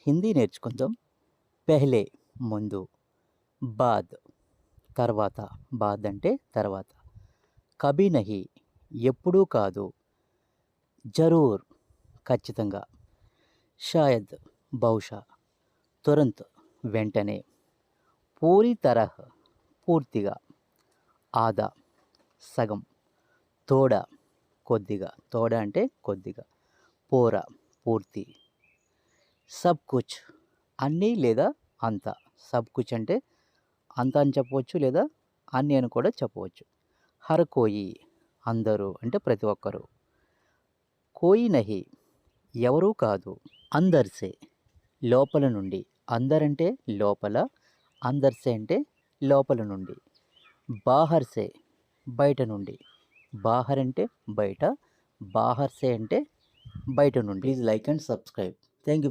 హిందీ నేర్చుకుందాం. పెహ్లే ముందు, బాద్ తర్వాత, బాద్ అంటే తర్వాత, కభీ నహీ ఎప్పుడూ కాదు, జరూర్ ఖచ్చితంగా, షాయద్ బహుశా, తురంత్ వెంటనే, పూరీ తరహ్ పూర్తిగా, ఆదా సగం, తోడా కొద్దిగా, తోడా అంటే కొద్దిగా, పోరా పూర్తి, సబ్ కుచ్ అన్నీ లేదా అంతా, సబ్ కుచ్ అంటే అంతా అని చెప్పవచ్చు లేదా అన్నీ అని కూడా చెప్పవచ్చు. హర్ కోయి అందరూ అంటే ప్రతి ఒక్కరు, కోయి నహి ఎవరూ కాదు, అందర్ సే లోపల నుండి, అందర్ అంటే లోపల, అందర్ సే అంటే లోపల నుండి, బాహర్ సే బయట నుండి, బాహర్ అంటే బయట, బాహర్ సే అంటే బయట నుండి. Please like and subscribe. Thank you.